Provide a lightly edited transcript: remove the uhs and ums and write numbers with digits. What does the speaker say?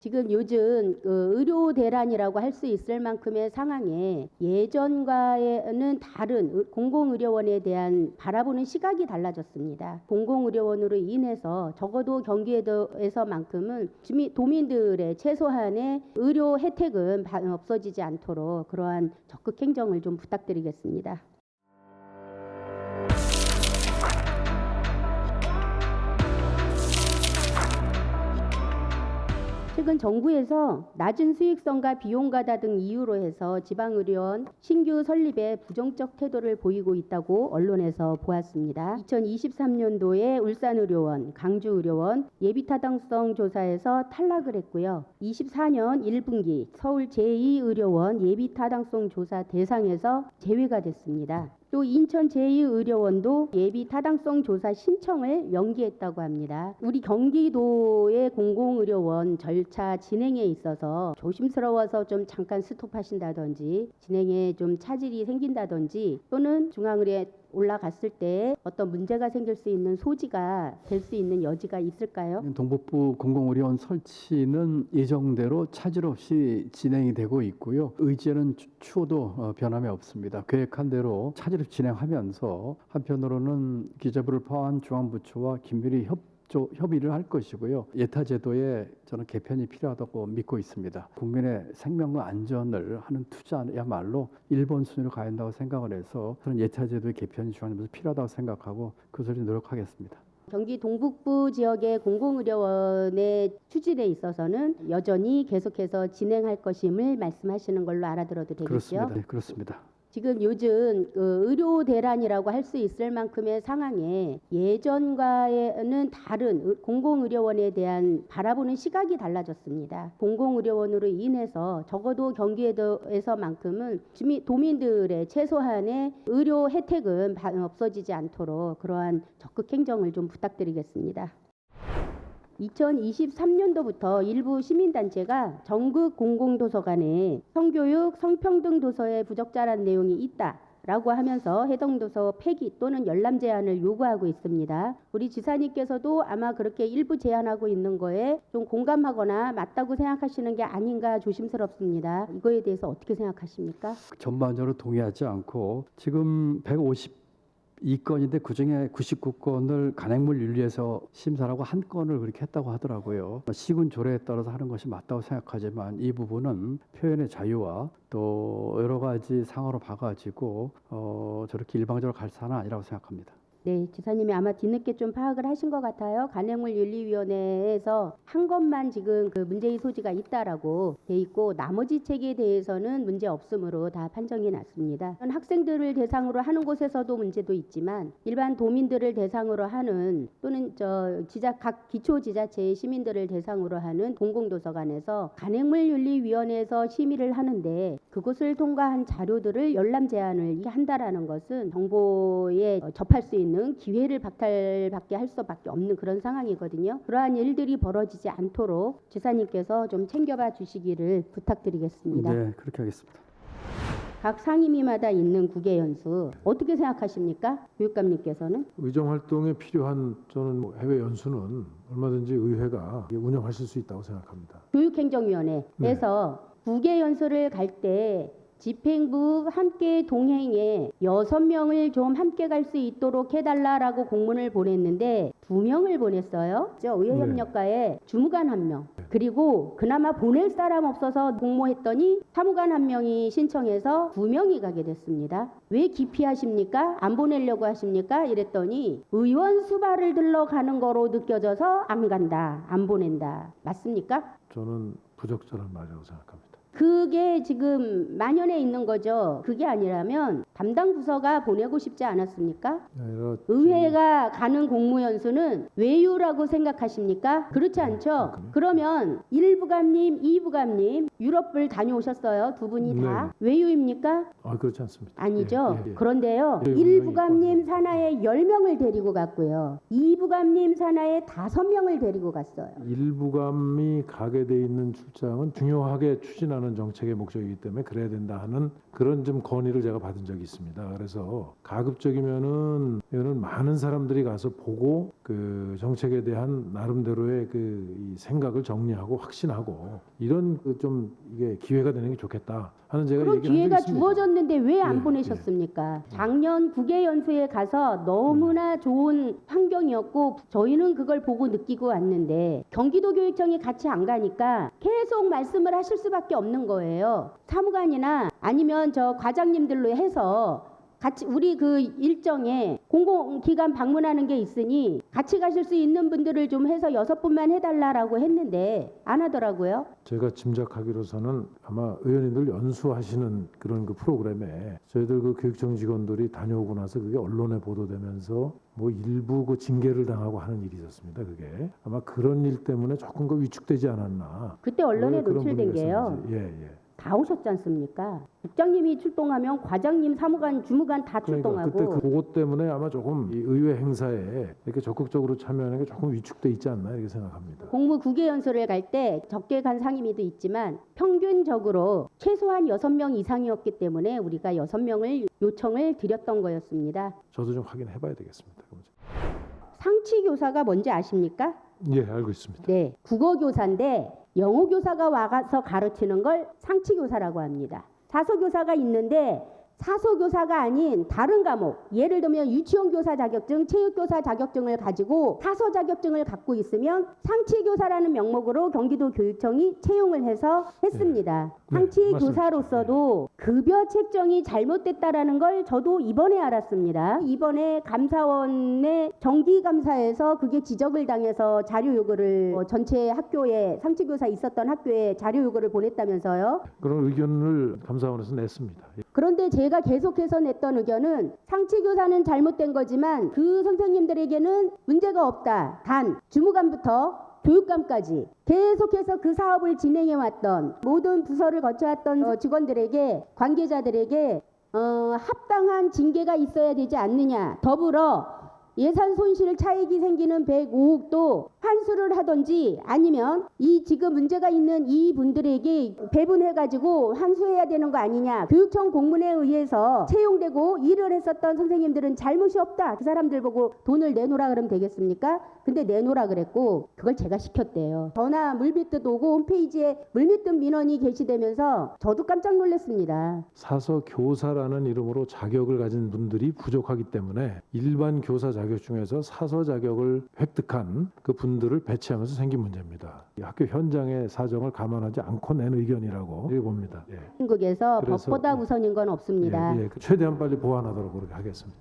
지금 요즘 의료 대란이라고 할 수 있을 만큼의 상황에 예전과는 다른 공공의료원에 대한 바라보는 시각이 달라졌습니다. 공공의료원으로 인해서 적어도 경기도에서만큼은 도민들의 최소한의 의료 혜택은 없어지지 않도록 그러한 적극 행정을 좀 부탁드리겠습니다. 최근 정부에서 낮은 수익성과 비용 가다 등 이유로 해서 지방의료원 신규 설립에 부정적 태도를 보이고 있다고 언론에서 보았습니다. 2023년도에 울산의료원, 강주의료원 예비타당성 조사에서 탈락을 했고요. 24년 1분기 서울 제2의료원 예비타당성 조사 대상에서 제외가 됐습니다. 또 인천 제2의료원도 예비 타당성 조사 신청을 연기했다고 합니다. 우리 경기도의 공공의료원 절차 진행에 있어서 조심스러워서 좀 잠깐 스톱하신다든지 진행에 좀 차질이 생긴다든지 또는 중앙의료에 올라갔을 때 어떤 문제가 생길 수 있는 소지가 될 수 있는 여지가 있을까요? 동북부 공공의료원 설치는 예정대로 차질 없이 진행이 되고 있고요. 의제는 추후도 변함이 없습니다. 계획한 대로 차질 없이 진행하면서 한편으로는 기재부를 포함한 중앙부처와 긴밀히 협의를 할 것이고요. 예타 제도에 저는 개편이 필요하다고 믿고 있습니다. 국민의 생명과 안전을 하는 투자야말로 1번 순위로 가야 한다고 생각을 해서 저는 예타 제도의 개편이 중앙에서 필요하다고 생각하고 그것을 노력하겠습니다. 경기 동북부 지역의 공공의료원의 추진에 있어서는 여전히 계속해서 진행할 것임을 말씀하시는 걸로 알아들어도 되겠죠? 그렇습니다. 네, 그렇습니다. 지금 요즘 의료 대란이라고 할 수 있을 만큼의 상황에 예전과는 다른 공공의료원에 대한 바라보는 시각이 달라졌습니다. 공공의료원으로 인해서 적어도 경기도에서만큼은 도민들의 최소한의 의료 혜택은 없어지지 않도록 그러한 적극 행정을 좀 부탁드리겠습니다. 2023년도부터 일부 시민단체가 전국 공공도서관에 성교육, 성평등 도서에 부적절한 내용이 있다라고 하면서 해당 도서 폐기 또는 열람 제한을 요구하고 있습니다. 우리 지사님께서도 아마 그렇게 일부 제한하고 있는 거에 좀 공감하거나 맞다고 생각하시는 게 아닌가 조심스럽습니다. 이거에 대해서 어떻게 생각하십니까? 전반적으로 동의하지 않고 지금 152건인데 그중에 99건을 간행물윤리에서 심사하고 한 건을 그렇게 했다고 하더라고요. 시군 조례에 따라서 하는 것이 맞다고 생각하지만 이 부분은 표현의 자유와 또 여러 가지 상황으로 봐가지고 저렇게 일방적으로 갈 사안은 아니라고 생각합니다. 네, 지사님이 아마 뒤늦게 좀 파악을 하신 것 같아요. 간행물윤리위원회에서 한 것만 지금 그 문제의 소지가 있다라고 돼 있고 나머지 책에 대해서는 문제 없음으로 다 판정이 났습니다. 학생들을 대상으로 하는 곳에서도 문제도 있지만 일반 도민들을 대상으로 하는 또는 각 기초지자체의 시민들을 대상으로 하는 공공도서관에서 간행물윤리위원회에서 심의를 하는데 그것을 통과한 자료들을 열람 제한을 한다라는 것은 정보에 접할 수 있는 기회를 박탈받게 할 수밖에 없는 그런 상황이거든요. 그러한 일들이 벌어지지 않도록 지사님께서 좀 챙겨봐 주시기를 부탁드리겠습니다. 네, 그렇게 하겠습니다. 각 상임위마다 있는 국외 연수 어떻게 생각하십니까? 교육감님께서는? 의정 활동에 필요한 저는 해외 연수는 얼마든지 의회가 운영하실 수 있다고 생각합니다. 교육행정위원회에서 국외 연수를 갈 때 집행부 함께 동행에 6명을 좀 함께 갈 수 있도록 해달라라고 공문을 보냈는데 2명을 보냈어요. 의회협력과에 주무관 1명 그리고 그나마 보낼 사람 없어서 공모했더니 사무관 1명이 신청해서 2명이 가게 됐습니다. 왜 기피하십니까? 안 보내려고 하십니까? 이랬더니 의원 수발을 들러가는 거로 느껴져서 안 간다, 안 보낸다. 맞습니까? 저는 부적절한 말이라고 생각합니다. 그게 지금 만연해 있는 거죠. 그게 아니라면 담당 부서가 보내고 싶지 않았습니까? 의회가 가는 공무연수는 외유라고 생각하십니까? 그렇지 않죠? 그러면 1부감님, 2부감님 유럽을 다녀오셨어요. 두 분이 다. 외유입니까? 그렇지 않습니다. 아니죠. 예. 그런데요. 예, 1부감님 산하에 10명을 데리고 갔고요. 2부감님 산하에 5명을 데리고 갔어요. 일부감이 가게 돼 있는 출장은 중요하게 추진하는 정책의 목적이기 때문에 그래야 된다 하는 그런 좀 건의를 제가 받은 적이 있습니다. 그래서 가급적이면은 이거는 많은 사람들이 가서 보고 그 정책에 대한 나름대로의 이 생각을 정리하고 확신하고 이런 좀 이게 기회가 되는 게 좋겠다 하는 제가 그런 얘기를 한 기회가 적이 있습니다. 주어졌는데 왜 안 예, 보내셨습니까? 작년 국외연수에 가서 너무나 좋은 환경이었고 저희는 그걸 보고 느끼고 왔는데 경기도교육청이 같이 안 가니까 계속 말씀을 하실 수밖에 없는 거예요. 사무관이나 아니면 저 과장님들로 해서 같이 우리 그 일정에 공공기관 방문하는 게 있으니 같이 가실 수 있는 분들을 좀 해서 6분만 해달라고 했는데 안 하더라고요. 제가 짐작하기로서는 아마 의원님들 연수하시는 그런 그 프로그램에 저희들 그 교육청 직원들이 다녀오고 나서 그게 언론에 보도되면서 뭐 일부 그 징계를 당하고 하는 일이 있었습니다. 그게 아마 그런 일 때문에 조금 그 위축되지 않았나. 그때 언론에 왜 그런 노출된 분위기가 게요. 있었는지. 예. 다 오셨지 않습니까? 국장님이 출동하면 과장님, 사무관, 주무관 다 그러니까 출동하고 그때 그것 때문에 아마 조금 이 의회 행사에 이렇게 적극적으로 참여하는 게 조금 위축돼 있지 않나 이렇게 생각합니다. 공무 국외연수를 갈 때 적게 간 상임위도 있지만 평균적으로 최소한 6명 이상이었기 때문에 우리가 6명을 요청을 드렸던 거였습니다. 저도 좀 확인해봐야 되겠습니다. 상치교사가 뭔지 아십니까? 예, 알고 있습니다. 네, 국어교사인데 영어교사가 와서 가르치는 걸 상치교사라고 합니다. 사소교사가 있는데 사소교사가 아닌 다른 과목, 예를 들면 유치원교사 자격증, 체육교사 자격증을 가지고 사소 자격증을 갖고 있으면 상치교사라는 명목으로 경기도 교육청이 채용을 해서 했습니다. 네, 상치교사로서도 급여 책정이 잘못됐다라는 걸 저도 이번에 알았습니다. 이번에 감사원의 정기감사에서 그게 지적을 당해서 자료 요구를 전체 학교에 상치교사 있었던 학교에 자료 요구를 보냈다면서요. 그런 의견을 감사원에서 냈습니다. 예. 그런데 제가 계속해서 냈던 의견은 상치교사는 잘못된 거지만 그 선생님들에게는 문제가 없다. 단 주무관부터 교육감까지 계속해서 그 사업을 진행해 왔던 모든 부서를 거쳐왔던 직원들에게 관계자들에게 합당한 징계가 있어야 되지 않느냐. 더불어 예산 손실 차익이 생기는 105억도 환수를 하든지 아니면 이 지금 문제가 있는 이 분들에게 배분해가지고 환수해야 되는 거 아니냐. 교육청 공문에 의해서 채용되고 일을 했었던 선생님들은 잘못이 없다. 그 사람들 보고 돈을 내놓으라 그러면 되겠습니까? 근데 내놓으라 그랬고 그걸 제가 시켰대요. 전화 물밀듯 오고 홈페이지에 물밀듯 민원이 게시되면서 저도 깜짝 놀랐습니다. 사서 교사라는 이름으로 자격을 가진 분들이 부족하기 때문에 일반 교사 자격 중에서 사서 자격을 획득한 그 분들을 배치하면서 생긴 문제입니다. 이 학교 현장의 사정을 감안하지 않고 낸 의견이라고 이렇게 봅니다. 예. 한국에서 그래서, 법보다 예. 우선인 건 없습니다. 최대한 빨리 보완하도록 그렇게 하겠습니다.